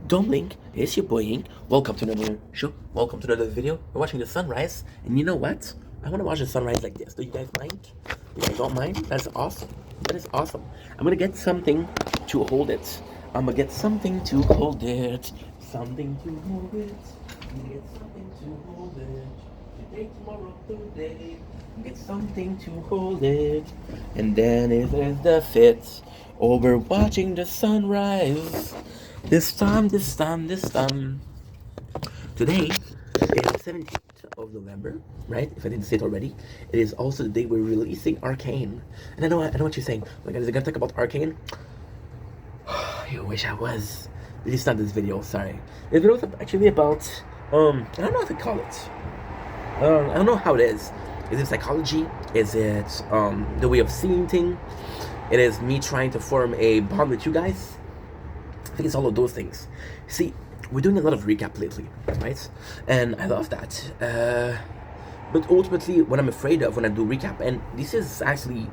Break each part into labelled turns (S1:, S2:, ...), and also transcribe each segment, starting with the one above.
S1: Domlink, it's your boy Ink. Welcome to another show. Welcome to another video. We're watching the sunrise, and you know what? I want to watch the sunrise like this. Do you guys mind? You guys don't mind? That's awesome. That is awesome. I'm gonna get something to hold it. I'm gonna get something to hold it. Something to hold it. I'm gonna get something to hold it. Today, tomorrow, today. Get something to hold it. And then it is the fit. Oh, we're watching the sunrise. This time. Today is the 17th of November, right? If I didn't say it already. It is also the day we're releasing Arcane. And I know what you're saying. Oh my god, is it gonna talk about Arcane? I wish I was. It's not this video, sorry. This video is actually about, I don't know what to call it. I don't know how it is. Is it psychology? Is it the way of seeing things? It is me trying to form a bond with you guys. I think it's all of those things. See, we're doing a lot of recap lately, right? And I love that. But ultimately, what I'm afraid of when I do recap, and this is actually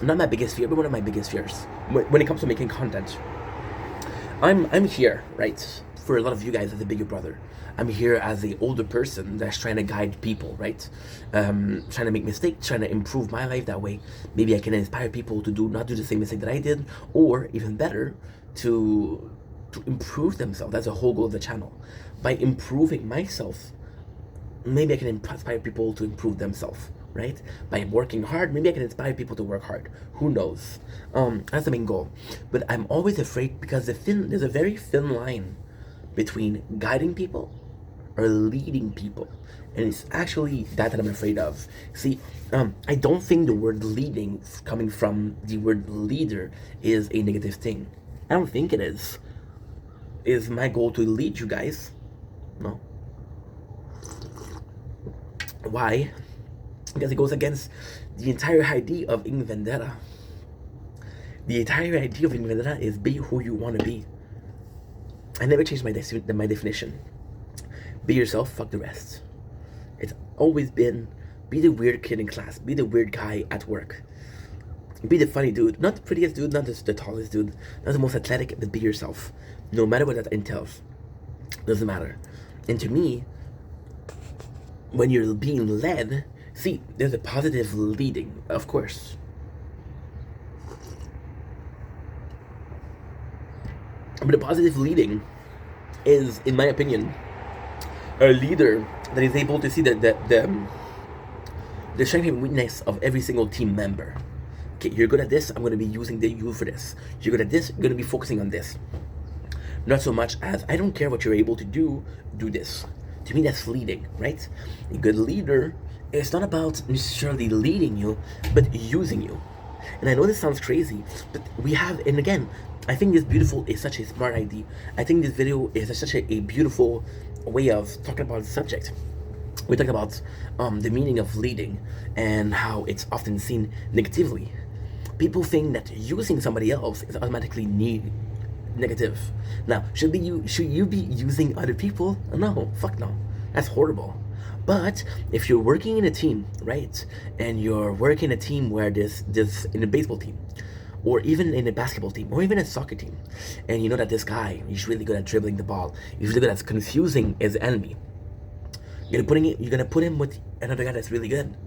S1: not my biggest fear, but one of my biggest fears when it comes to making content. I'm here, right? For a lot of you guys as a bigger brother. I'm here as the older person that's trying to guide people, right? Trying to make mistakes, trying to improve my life that way. Maybe I can inspire people to not do the same mistake that I did, or even better, to improve themselves. That's the whole goal of the channel. By improving myself, maybe I can inspire people to improve themselves, right? By working hard, maybe I can inspire people to work hard. Who knows? That's the main goal. But I'm always afraid because there's a very thin line between guiding people or leading people. And it's actually that I'm afraid of. See, I don't think the word leading coming from the word leader is a negative thing. I don't think it is. Is my goal to lead you guys? No. Why? Because it goes against the entire idea of Ink Vendetta. The entire idea of Ink Vendetta is be who you want to be. I never changed my definition. Be yourself, fuck the rest. It's always been be the weird kid in class, be the weird guy at work. Be the funny dude, not the prettiest dude, not the tallest dude, not the most athletic, but be yourself. No matter what that entails. Doesn't matter. And to me, when you're being led, see, there's a positive leading, of course. But a positive leading is, in my opinion, a leader that is able to see the strength and weakness of every single team member. Okay, you're good at this, I'm going to be using you for this. You're good at this, you're going to be focusing on this. Not so much as, I don't care what you're able to do this. To me, that's leading, right? A good leader is not about necessarily leading you, but using you. And I know this sounds crazy, but we have, and again, I think this beautiful is such a smart idea. I think this video is such a beautiful way of talking about the subject. We talk about the meaning of leading and how it's often seen negatively. People think that using somebody else is automatically negative. Now, should you be using other people? No, fuck no. That's horrible. But if you're working in a team, right, and you're working in a team where this in a baseball team, or even in a basketball team, or even a soccer team, and you know that this guy is really good at dribbling the ball, he's really good at confusing his enemy, you're gonna put him with another guy that's really good,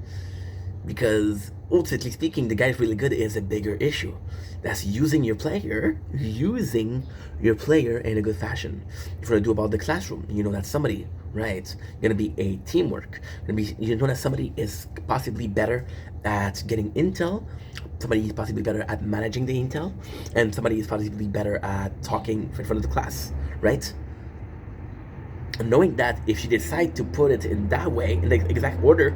S1: because ultimately speaking, the guy that's really good is a bigger issue. That's using your player in a good fashion. If you're gonna do about the classroom, you know that somebody, right, gonna be a teamwork. You know that somebody is possibly better at getting intel, somebody is possibly better at managing the intel, and somebody is possibly better at talking in front of the class, right? And knowing that, if you decide to put it in that way, in the exact order,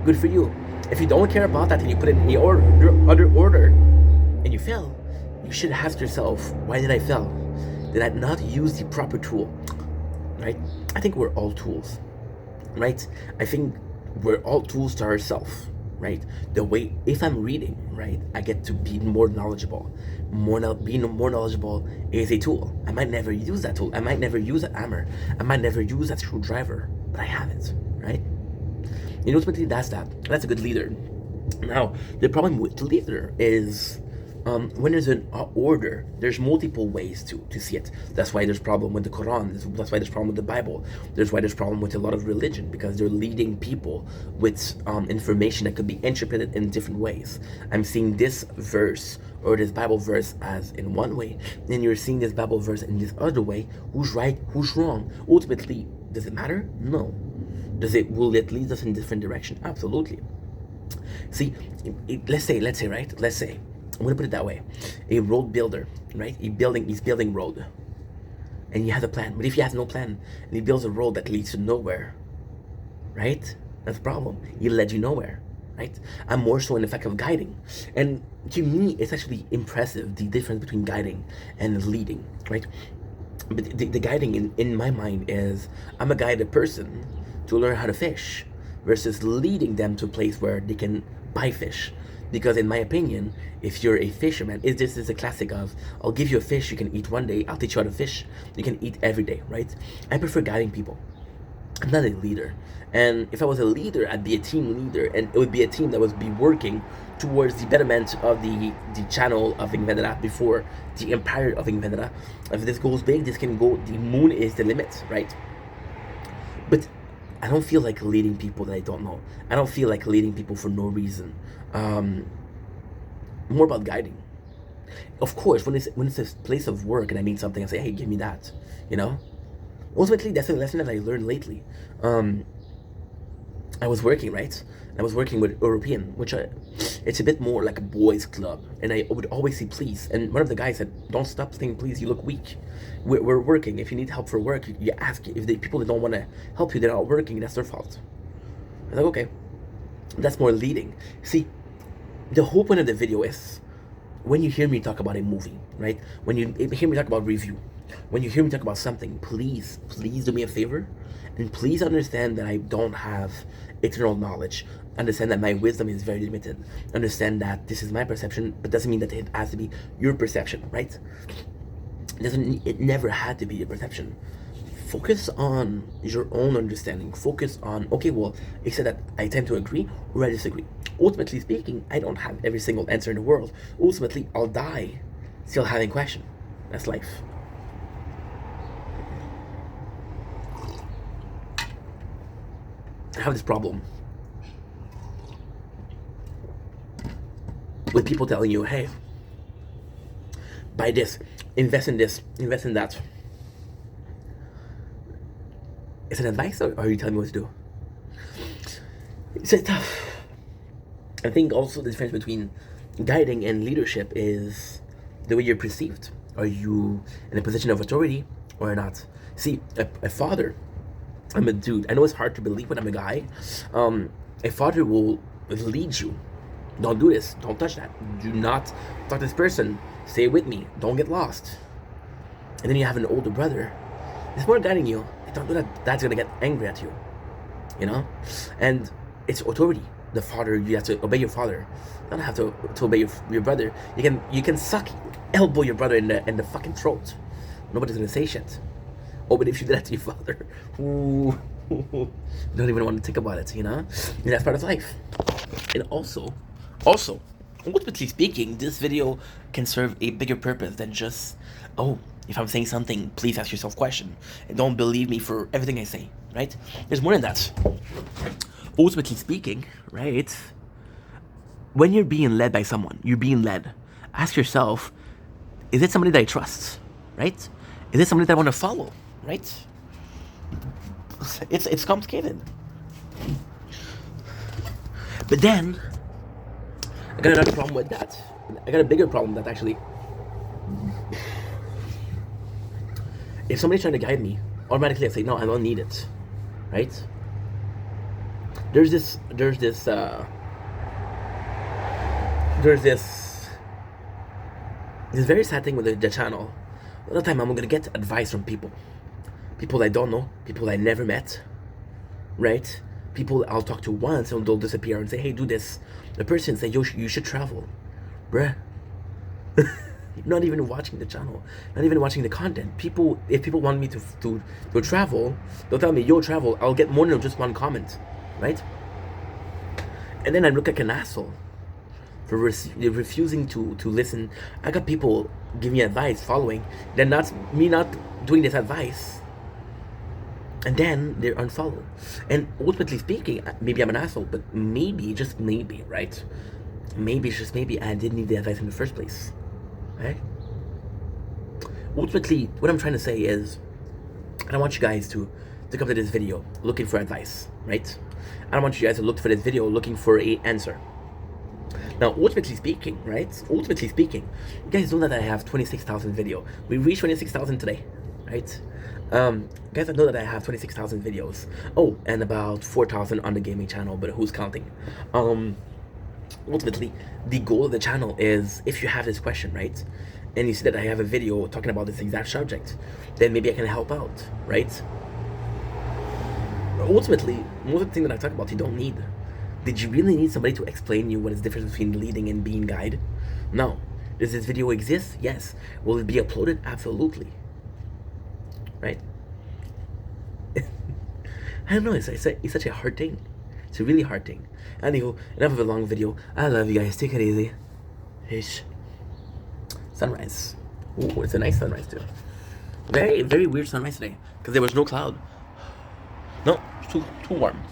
S1: good for you. If you don't care about that and you put it in the other order, and you fail, you should ask yourself, why did I fail? Did I not use the proper tool? Right? I think we're all tools, right? I think we're all tools to ourselves, right? The way, if I'm reading, right, I get to be more knowledgeable. Being more knowledgeable is a tool. I might never use that tool. I might never use a hammer. I might never use that screwdriver, but I have it, right? Ultimately, that's a good leader. Now, the problem with leader is When there's an order, there's multiple ways to see it. That's why there's problem with the Quran. That's why there's problem with the Bible. There's why there's problem with a lot of religion, because they're leading people with information that could be interpreted in different ways. I'm seeing this verse or this Bible verse as in one way, and you're seeing this Bible verse in this other way. Who's right? Who's wrong? Ultimately, does it matter? No. Will it lead us in different direction? Absolutely. See, let's say, right? Let's say, I'm gonna put it that way. A road builder, right? He's building road, and he has a plan. But if he has no plan and he builds a road that leads to nowhere, right? That's a problem. He'll lead you nowhere, right? I'm more so in the fact of guiding, and to me, it's actually impressive the difference between guiding and leading, right? But the guiding in my mind is I'm gonna guide a person to learn how to fish versus leading them to a place where they can buy fish. Because in my opinion, if you're a fisherman, this is a classic of, I'll give you a fish you can eat one day, I'll teach you how to fish you can eat every day, right? I prefer guiding people. I'm not a leader. And if I was a leader, I'd be a team leader, and it would be a team that would be working towards the betterment of the channel of Ingvenera before the empire of Ingvenera. If this goes big, this can go, the moon is the limit, right? But I don't feel like leading people that I don't know. I don't feel like leading people for no reason. More about guiding. Of course, when it's a place of work and I need something, I say, hey, give me that, you know? Ultimately, that's a lesson that I learned lately. I was working, right? I was working with European, which it's a bit more like a boys' club, and I would always say please. And one of the guys said, "Don't stop saying please. You look weak. We're working. If you need help for work, you ask. If the people that don't want to help you, they're not working. That's their fault." I was like, okay, that's more leading. See, the whole point of the video is when you hear me talk about a movie, right? When you hear me talk about review, when you hear me talk about something, please do me a favor, and please understand that I don't have eternal knowledge. Understand that my wisdom is very limited. Understand that this is my perception, but doesn't mean that it has to be your perception, right? It never had to be your perception. Focus on your own understanding. Focus on, okay, well, it said that I tend to agree or I disagree. Ultimately speaking, I don't have every single answer in the world. Ultimately, I'll die still having question. That's life. I have this problem with people telling you, hey, buy this, invest in that. Is it advice, or are you telling me what to do? It's tough. I think also the difference between guiding and leadership is the way you're perceived. Are you in a position of authority or not? See, a father, I'm a dude. I know it's hard to believe when I'm a guy. A father will lead you. Don't do this. Don't touch that. Do not talk to this person. Stay with me. Don't get lost. And then you have an older brother. It's more guiding you. Don't do that. Dad's gonna get angry at you. You know? And it's authority. The father, you have to obey your father. You don't have to obey your brother. You can elbow your brother in the fucking throat. Nobody's gonna say shit. Oh, but if you did that to your father, ooh, you don't even want to think about it, you know? And that's part of life. And also, ultimately speaking, this video can serve a bigger purpose than just, oh, if I'm saying something, please ask yourself a question. And don't believe me for everything I say, right? There's more than that. Ultimately speaking, right? When you're being led by someone, you're being led. Ask yourself, is it somebody that I trust, right? Is it somebody that I want to follow? Right? It's complicated. But then I got another problem with that. I got a bigger problem that actually, if somebody's trying to guide me, automatically I say no, I don't need it. Right? There's this very sad thing with the channel. All the time I'm gonna get advice from people I don't know, people I never met, right? People I'll talk to once and they'll disappear and say, hey, do this. The person say, yo, you should travel. Bruh. You're not even watching the channel, not even watching the content. If people want me to travel, they'll tell me, yo, travel. I'll get more than just one comment, right? And then I look like an asshole for refusing to listen. I got people giving me advice, following, then not me not doing this advice, and then they're unfollowed. And ultimately speaking, maybe I'm an asshole, but maybe, just maybe, right? Maybe, just maybe, I didn't need the advice in the first place, right? Ultimately, what I'm trying to say is, I don't want you guys to come to this video looking for advice, right? I don't want you guys to look for this video looking for an answer. Now, ultimately speaking, right? Ultimately speaking, you guys know that I have 26,000 video. We reached 26,000 today, right? Guys, I know that I have 26,000 videos. Oh, and about 4,000 on the gaming channel, but who's counting? Ultimately, the goal of the channel is, if you have this question, right? And you see that I have a video talking about this exact subject, then maybe I can help out, right? Ultimately, most of the things that I talk about, you don't need. Did you really need somebody to explain you what is the difference between leading and being guide? No. Does this video exist? Yes. Will it be uploaded? Absolutely. Right? I don't know, it's such a hard thing. It's a really hard thing. Anywho, enough of a long video. I love you guys. Take it easy. Peace. Sunrise. Ooh, it's a nice sunrise too. Very, very weird sunrise today. Because there was no cloud. No, it's too warm.